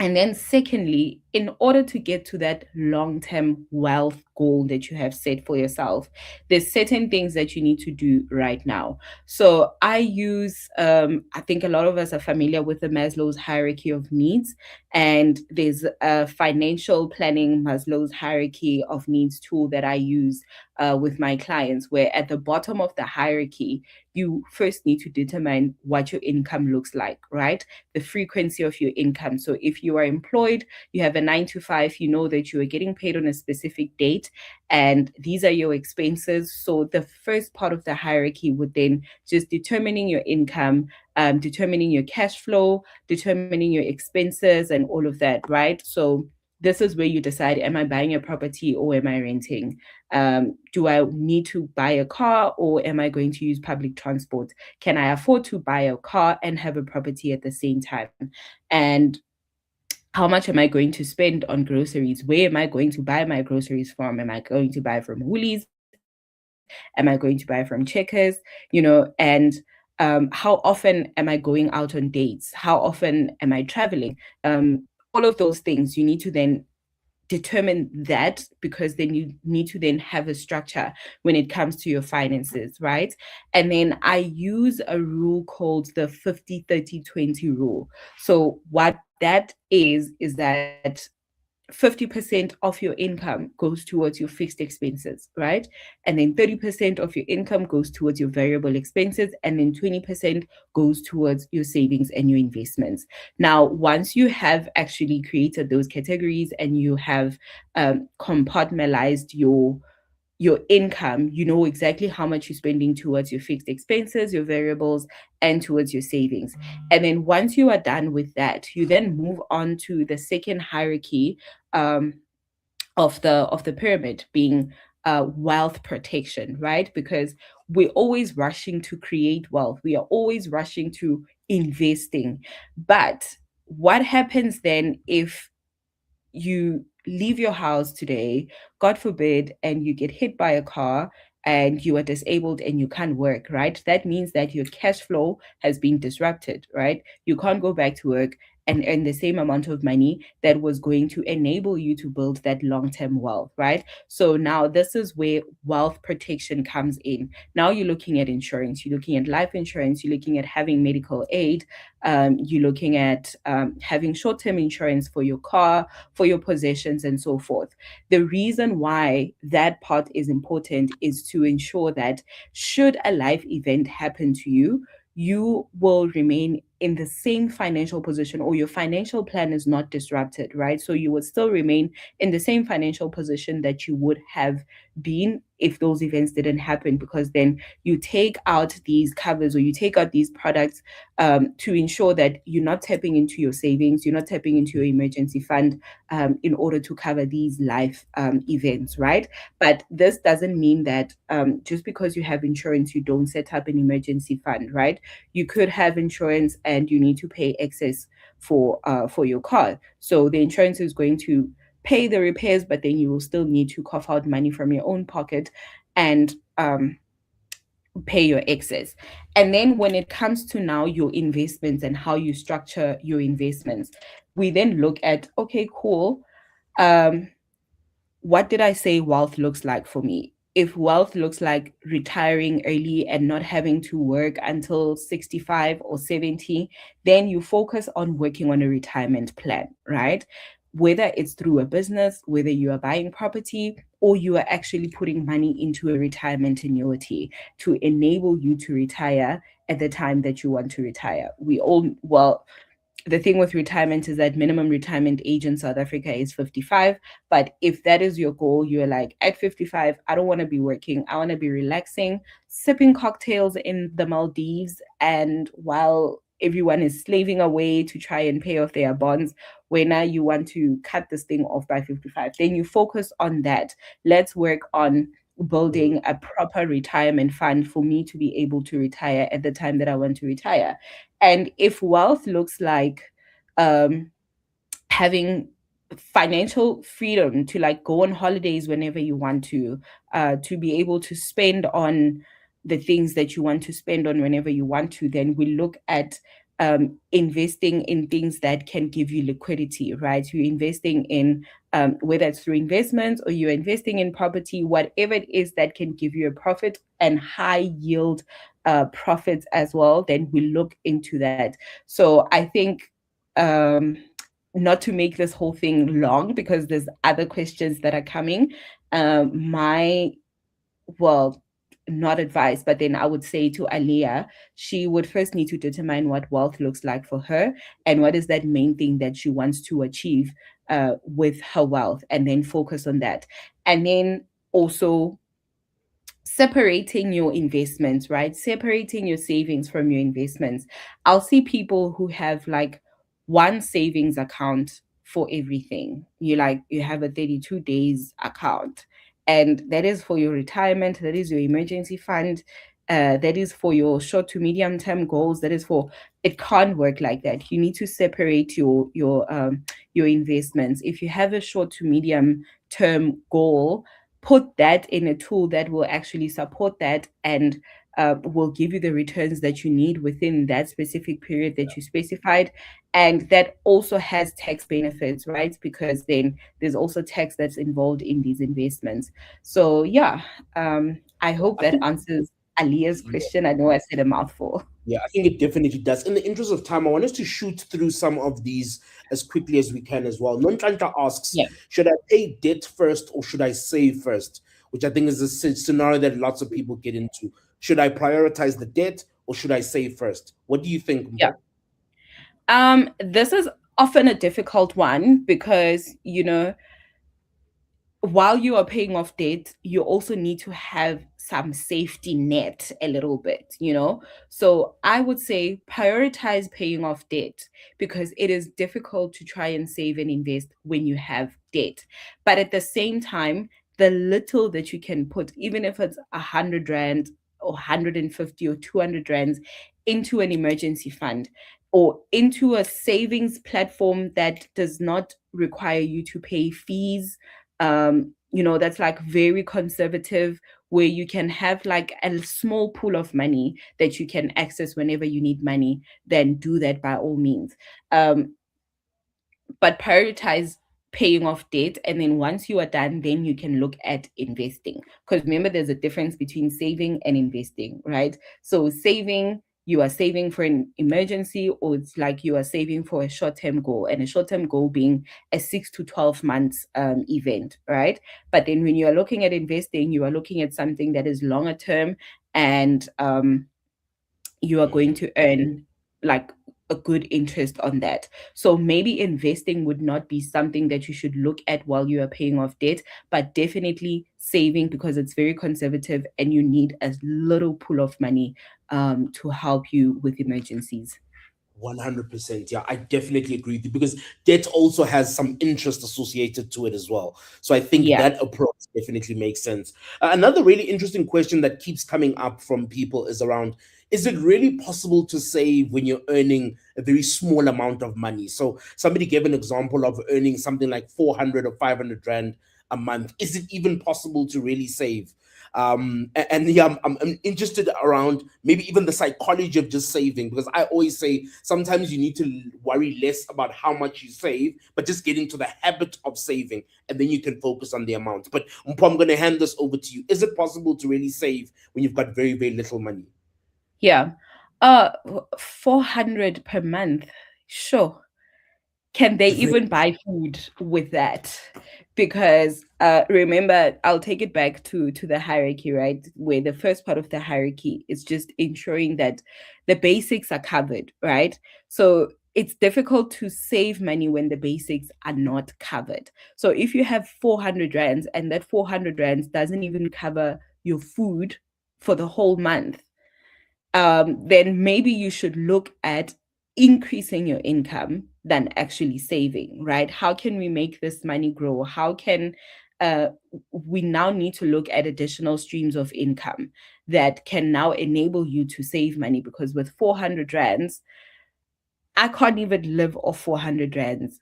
And then secondly, in order to get to that long-term wealth goal that you have set for yourself, there's certain things that you need to do right now. So I use, I think a lot of us are familiar with the Maslow's hierarchy of needs. And there's a financial planning Maslow's hierarchy of needs tool that I use with my clients, where at the bottom of the hierarchy, you first need to determine what your income looks like, right? The frequency of your income. So if you are employed, you have a 9 to 5, you know that you are getting paid on a specific date, and these are your expenses. So the first part of the hierarchy would then just determining your income, determining your cash flow, determining your expenses, and all of that, right? So this is where you decide, am I buying a property or am I renting? Do I need to buy a car or am I going to use public transport? Can I afford to buy a car and have a property at the same time? And how much am I going to spend on groceries? Where am I going to buy my groceries from? Am I going to buy from Woolies? Am I going to buy from Checkers? And how often am I going out on dates? How often am I traveling? All of those things you need to then determine that, because then you need to then have a structure when it comes to your finances, right? And then I use a rule called the 50-30-20 rule. So what that is that 50% of your income goes towards your fixed expenses, right? And then 30% of your income goes towards your variable expenses, and then 20% goes towards your savings and your investments. Now, once you have actually created those categories and you have compartmentalized your income, you know exactly how much you're spending towards your fixed expenses, your variables, and towards your savings. And then once you are done with that, you then move on to the second hierarchy of the pyramid, being wealth protection, right? Because we're always rushing to create wealth. We are always rushing to investing. But what happens then if you leave your house today, God forbid, and you get hit by a car and you are disabled and you can't work, right? That means that your cash flow has been disrupted, right? You can't go back to work and earn the same amount of money that was going to enable you to build that long-term wealth, right? So now this is where wealth protection comes in. Now you're looking at insurance, you're looking at life insurance, you're looking at having medical aid, you're looking at having short-term insurance for your car, for your possessions, and so forth. The reason why that part is important is to ensure that should a life event happen to you, you will remain in the same financial position, or your financial plan is not disrupted, right? So you would still remain in the same financial position that you would have been if those events didn't happen, because then you take out these covers or you take out these products to ensure that you're not tapping into your savings, you're not tapping into your emergency fund in order to cover these life events, right? But this doesn't mean that just because you have insurance, you don't set up an emergency fund, right? You could have insurance and you need to pay excess for your car. So the insurance is going to pay the repairs, but then you will still need to cough out money from your own pocket and pay your excess. And then when it comes to now your investments and how you structure your investments, we then look at, okay, cool. What did I say wealth looks like for me? If wealth looks like retiring early and not having to work until 65 or 70, then you focus on working on a retirement plan, right? Whether it's through a business, whether you are buying property, or you are actually putting money into a retirement annuity to enable you to retire at the time that you want to retire. The thing with retirement is that minimum retirement age in South Africa is 55. But if that is your goal, you're like, at 55, I don't want to be working. I want to be relaxing, sipping cocktails in the Maldives. And while everyone is slaving away to try and pay off their bonds, when now you want to cut this thing off by 55, then you focus on that. Let's work on building a proper retirement fund for me to be able to retire at the time that I want to retire. And if wealth looks like having financial freedom to like go on holidays whenever you want to be able to spend on the things that you want to spend on whenever you want to, then we look at investing in things that can give you liquidity, right? You're investing in whether it's through investments or you're investing in property, whatever it is that can give you a profit and high yield profits as well, then we look into that. So I think not to make this whole thing long because there's other questions that are coming. Not advice, but then I would say to Aliyah, she would first need to determine what wealth looks like for her and what is that main thing that she wants to achieve with her wealth, and then focus on that. And then also separating your investments, right? Separating your savings from your investments. I'll see people who have like one savings account for everything. You have a 32 days account, and that is for your retirement, that is your emergency fund, that is for your short to medium term goals, that is for, it can't work like that. You need to separate your investments. If you have a short to medium term goal, put that in a tool that will actually support that and will give you the returns that you need within that specific period that you specified. And that also has tax benefits, right? Because then there's also tax that's involved in these investments. So yeah, I hope that answers Aliyah's question. I know I said a mouthful. Yeah, I think it definitely does. In the interest of time, I want us to shoot through some of these as quickly as we can as well. Nontlanta asks, Yeah. should I pay debt first or should I save first? Which I think is a scenario that lots of people get into. Should I prioritize the debt or should I save first? What do you think, Mpho? Yeah. This is often a difficult one because, while you are paying off debt, you also need to have some safety net a little bit. So I would say prioritize paying off debt because it is difficult to try and save and invest when you have debt. But at the same time, the little that you can put, even if it's 100 rand or 150 or 200 rands into an emergency fund or into a savings platform that does not require you to pay fees, that's like very conservative, where you can have like a small pool of money that you can access whenever you need money, then do that by all means. But prioritize paying off debt, and then once you are done, then you can look at investing, because remember, there's a difference between saving and investing, right? So saving, you are saving for an emergency, or it's like you are saving for a short-term goal, and a short-term goal being a 6 to 12 months event, right? But then when you are looking at investing, you are looking at something that is longer term, and you are going to earn like a good interest on that. So maybe investing would not be something that you should look at while you are paying off debt, but definitely saving, because it's very conservative and you need a little pool of money to help you with emergencies. 100%. Yeah, I definitely agree with you, because debt also has some interest associated to it as well. So I think Yeah. that approach definitely makes sense. Another really interesting question that keeps coming up from people is around, is it really possible to save when you're earning a very small amount of money? So somebody gave an example of earning something like 400 or 500 Rand a month. Is it even possible to really save? And yeah, I'm interested around maybe even the psychology of just saving, because I always say sometimes you need to worry less about how much you save, but just get into the habit of saving, and then you can focus on the amount. But Mpho, I'm going to hand this over to you. Is it possible to really save when you've got very, very little money? Yeah. 400 per month. Sure. Can they even buy food with that? Because remember, I'll take it back to the hierarchy, right? Where the first part of the hierarchy is just ensuring that the basics are covered, right? So it's difficult to save money when the basics are not covered. So if you have 400 rands and that 400 rands doesn't even cover your food for the whole month, then maybe you should look at increasing your income than actually saving, right? How can we make this money grow? How can we now need to look at additional streams of income that can now enable you to save money? Because with 400 rands, I can't even live off 400 rands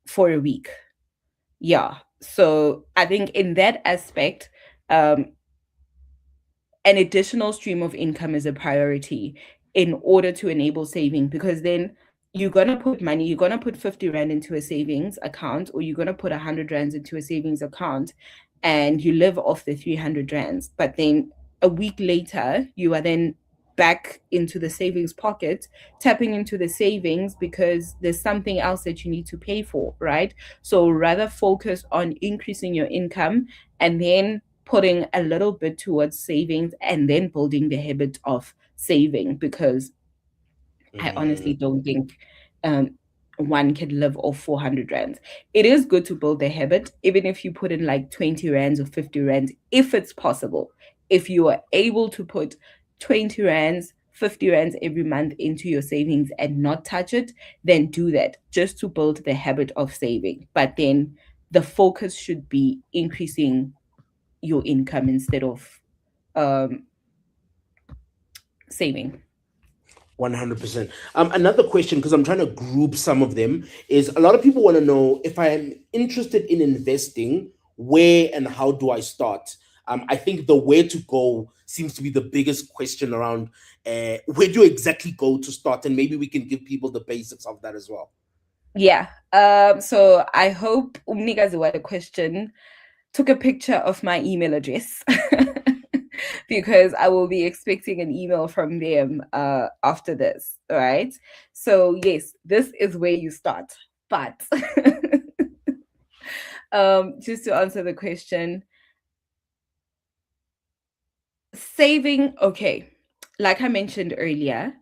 for a week. Yeah. So I think in that aspect, an additional stream of income is a priority in order to enable saving, because then you're going to put money, you're going to put 50 Rand into a savings account, or you're going to put 100 Rands into a savings account, and you live off the 300 Rands. But then a week later, you are then back into the savings pocket, tapping into the savings because there's something else that you need to pay for, right? So rather focus on increasing your income and then putting a little bit towards savings and then building the habit of saving, because I honestly don't think one can live off 400 rands. It is good to build the habit, even if you put in like 20 rands or 50 rands, if it's possible. If you are able to put 20 rands, 50 rands every month into your savings and not touch it, then do that, just to build the habit of saving. But then the focus should be increasing your income instead of um, saving. 100%. Another question, because I'm trying to group some of them, is a lot of people want to know, if I am interested in investing, where and how do I start? I think the where to go seems to be the biggest question around where do you exactly go to start? And maybe we can give people the basics of that as well. Yeah. So I hope Umnikazi what a question took a picture of my email address because I will be expecting an email from them after this, right? So yes, this is where you start. But just to answer the question, saving, okay, like I mentioned earlier,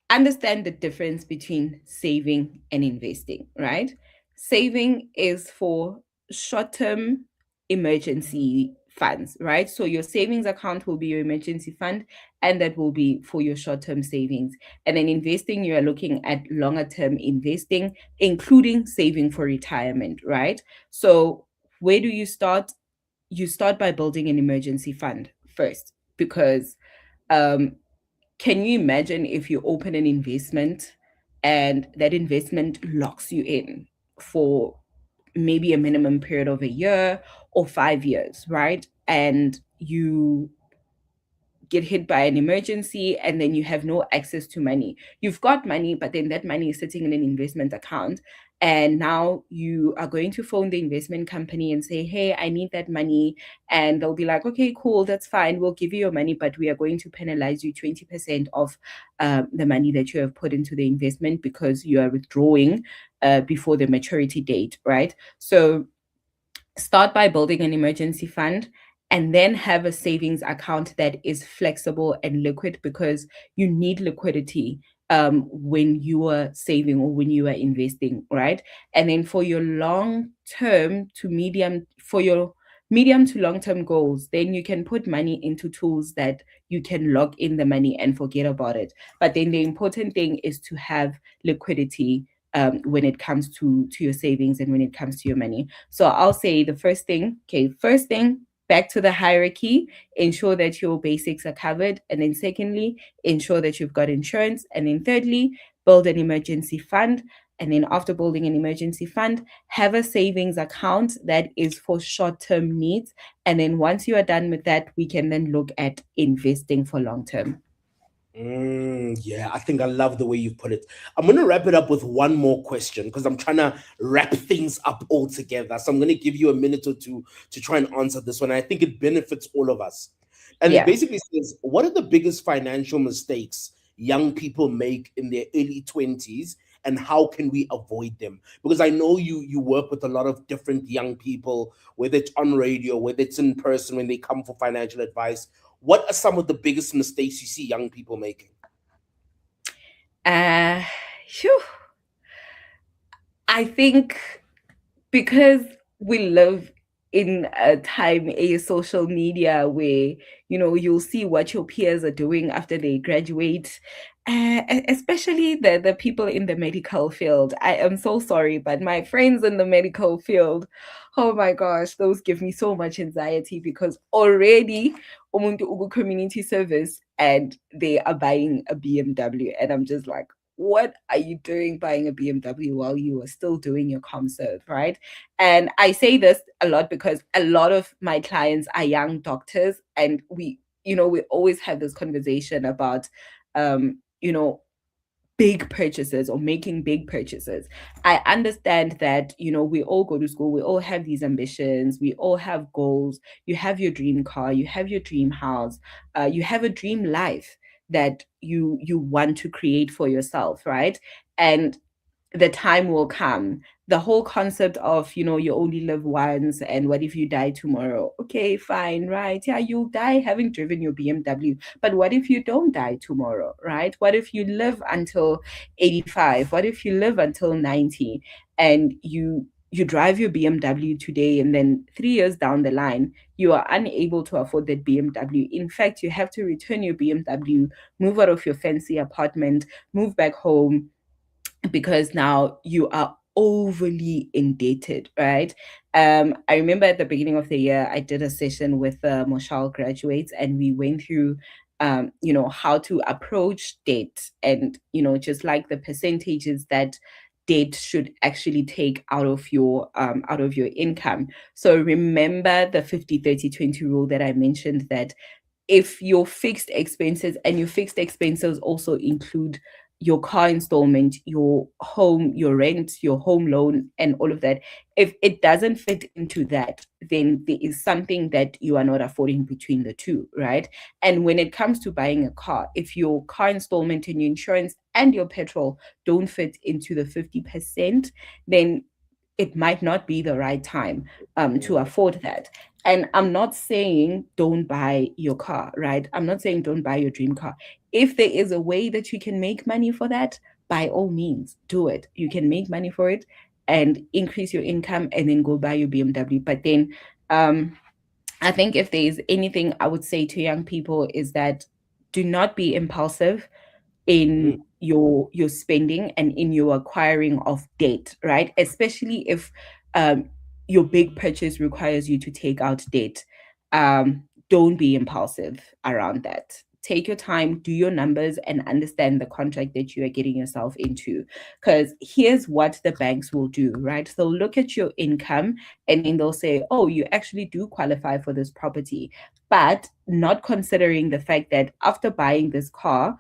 understand the difference between saving and investing, right? Saving is for short-term emergency funds, right? So your savings account will be your emergency fund, and that will be for your short-term savings. And then investing, you are looking at longer-term investing, including saving for retirement, right? So where do you start? You start by building an emergency fund first, because can you imagine if you open an investment and that investment locks you in for maybe a minimum period of a year or 5 years, right? And you get hit by an emergency and then you have no access to money. You've got money, but then that money is sitting in an investment account. And now you are going to phone the investment company and say, hey, I need that money. And they'll be like, okay, cool, that's fine. We'll give you your money, but we are going to penalize you 20% of the money that you have put into the investment because you are withdrawing before the maturity date, right? So start by building an emergency fund and then have a savings account that is flexible and liquid because you need liquidity when you are saving or when you are investing, right? And then for your long term to medium, for your medium to long term goals, then you can put money into tools that you can log in the money and forget about it. But then the important thing is to have liquidity when it comes to your savings and when it comes to your money. So I'll say the first thing, okay, first thing, back to the hierarchy, ensure that your basics are covered. And then secondly, ensure that you've got insurance. And then thirdly, build an emergency fund. And then after building an emergency fund, have a savings account that is for short-term needs. And then once you are done with that, we can then look at investing for long-term. Yeah, I think I love the way you've put it. I'm going to wrap it up with one more question because I'm trying to wrap things up all together. So I'm going to give you a minute or two to try and answer this one. I think it benefits all of us. And it Yeah. basically says, what are the biggest financial mistakes young people make in their early 20s and how can we avoid them? Because I know you work with a lot of different young people, whether it's on radio, whether it's in person when they come for financial advice. What are some of the biggest mistakes you see young people making? Phew. I think because we live in a time, a social media where, you know, you'll see what your peers are doing after they graduate, especially the people in the medical field. I am so sorry, but my friends in the medical field, oh my gosh, those give me so much anxiety because already umuntu ugu community service and they are buying a BMW and I'm just like, what are you doing buying a BMW while you are still doing your concert, right? And I say this a lot because a lot of my clients are young doctors and we, you know, we always have this conversation about, you know, big purchases or making big purchases. I understand that, you know, we all go to school, we all have these ambitions, we all have goals. You have your dream car, you have your dream house, you have a dream life that you want to create for yourself, right? And the time will come. The whole concept of, you know, you only live once and what if you die tomorrow? Okay, fine, right? Yeah, you'll die having driven your BMW. But what if you don't die tomorrow, right? What if you live until 85? What if you live until 90 and you drive your BMW today and then 3 years down the line, you are unable to afford that BMW. In fact, you have to return your BMW, move out of your fancy apartment, move back home, because now you are overly indebted, right? I remember at the beginning of the year, I did a session with Moshal graduates, and we went through, you know, how to approach debt, and you know, just like the percentages that debt should actually take out of your income. So remember the 50-30-20 rule that I mentioned, that if your fixed expenses, and your fixed expenses also include your car installment, your home, your rent, your home loan, and all of that, if it doesn't fit into that, then there is something that you are not affording between the two, right? And when it comes to buying a car, if your car installment and your insurance and your petrol don't fit into the 50%, then it might not be the right time to afford that. And I'm not saying don't buy your car, right? I'm not saying don't buy your dream car. If there is a way that you can make money for that, by all means, do it. You can make money for it and increase your income and then go buy your BMW. But then I think if there is anything I would say to young people is that do not be impulsive in your spending and in your acquiring of debt, right? Especially if your big purchase requires you to take out debt. Don't be impulsive around that. take your time, do your numbers, and understand the contract that you are getting yourself into. Because here's what the banks will do, right? They'll look at your income and then they'll say, oh, you actually do qualify for this property, but not considering the fact that after buying this car,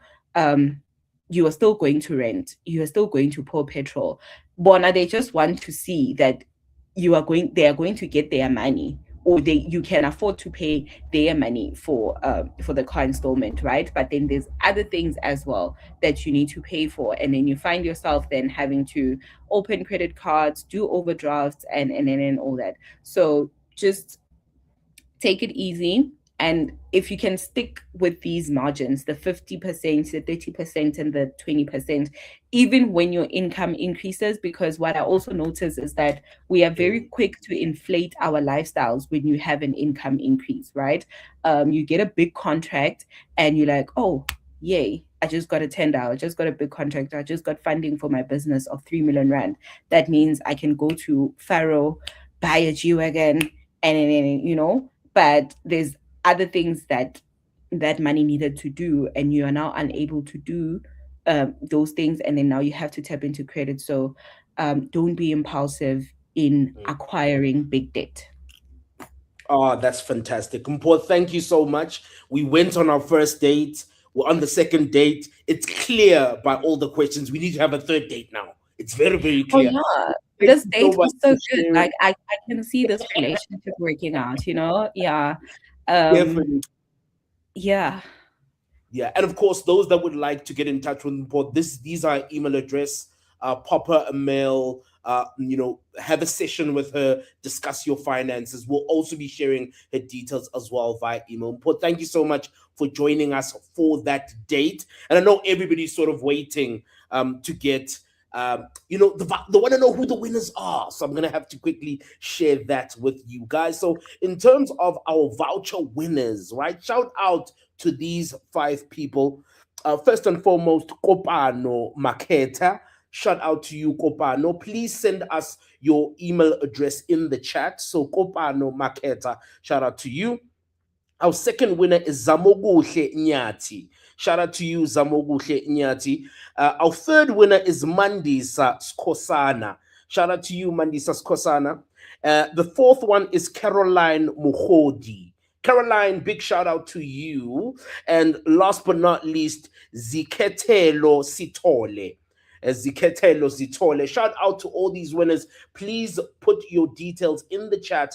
you are still going to rent, you are still going to pour petrol. Bona, they just want to see that they are going to get their money, or you can afford to pay their money for the car installment, right? But then there's other things as well that you need to pay for, and then you find yourself then having to open credit cards, do overdrafts, and all that. So just take it easy. And if you can stick with these margins, the 50%, the 30%, and the 20%, even when your income increases, because what I also notice is that we are very quick to inflate our lifestyles when you have an income increase, right? You get a big contract and you're like, oh, yay, I just got a tender, I just got a big contract, I just got funding for my business of 3 million rand. That means I can go to Faro, buy a G-Wagon, and but there's other things that money needed to do, and you are now unable to do those things, and then now you have to tap into credit. So don't be impulsive in acquiring big debt. Oh, that's fantastic. Mpho, thank you so much. We went on our first date. We're on the second date. It's clear by all the questions. We need to have a third date now. It's very, very clear. Oh, yeah. Thank This you date so was much so for good. sharing. Like I can see this relationship working out, Yeah. Definitely. Yeah. Yeah, and of course, those that would like to get in touch with Mpho, these are email address. Pop her a mail. Have a session with her. Discuss your finances. We'll also be sharing her details as well via email. Mpho, thank you so much for joining us for that date. And I know everybody's sort of waiting to get. They want to know who the winners are. So I'm gonna have to quickly share that with you guys. So in terms of our voucher winners, right? Shout out to these 5 people. First and foremost, Kopano Maketa. Shout out to you, Kopano. Please send us your email address in the chat. So Kopano Maketa, shout out to you. Our second winner is Zamoguhle Nyati. Shout out to you, Zamoguhle Nyati. Our third winner is Mandisa Skosana. Shout out to you, Mandisa Skosana. The fourth one is Caroline Muhodi. Caroline, big shout out to you. And last but not least, Ziketelo Sitole. Ziketelo Zitole. Shout out to all these winners. Please put your details in the chat,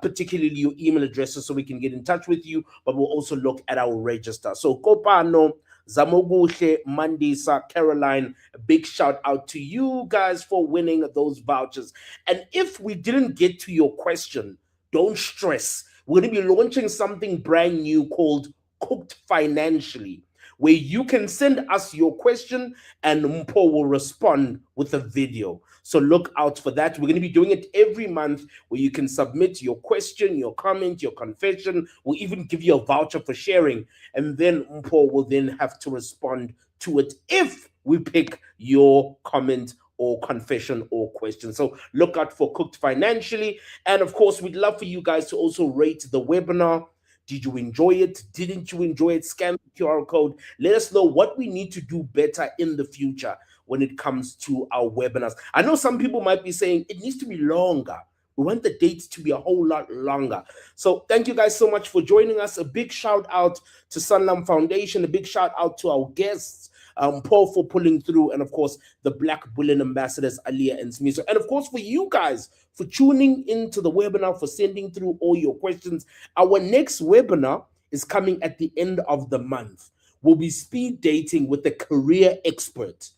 particularly your email addresses, so we can get in touch with you. But we'll also look at our register. So Kopano, Zamoguhle, Mandisa, Caroline, a big shout out to you guys for winning those vouchers. And if we didn't get to your question, don't stress. We're going to be launching something brand new called Cooked Financially, where you can send us your question and Mpho will respond with a video. So look out for that. We're going to be doing it every month, where you can submit your question, your comment, your confession. We'll even give you a voucher for sharing. And then Mpho will then have to respond to it if we pick your comment or confession or question. So look out for Cooked Financially. And of course, we'd love for you guys to also rate the webinar. Did you enjoy it? Didn't you enjoy it? Scan the QR code. Let us know what we need to do better in the future when it comes to our webinars. I know some people might be saying it needs to be longer. We want the dates to be a whole lot longer. So thank you guys so much for joining us. A big shout out to Sanlam Foundation. A big shout out to our guests, Mpho for pulling through, and of course the Black Bullion ambassadors Aliyah and Smiso, and of course for you guys for tuning into the webinar, for sending through all your questions. Our next webinar is coming at the end of the month. We'll be speed dating with a career expert.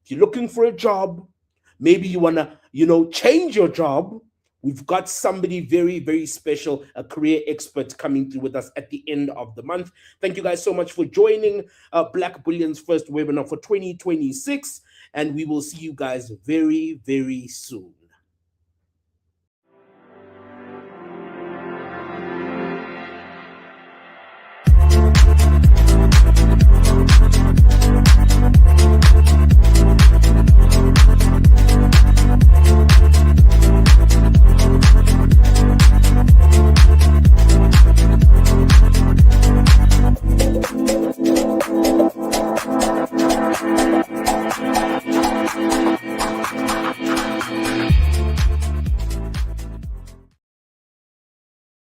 If you're looking for a job, maybe you want to change your job, we've got somebody very, very special, a career expert coming through with us at the end of the month. Thank you guys so much for joining Black Bullion's first webinar for 2026. And we will see you guys very, very soon.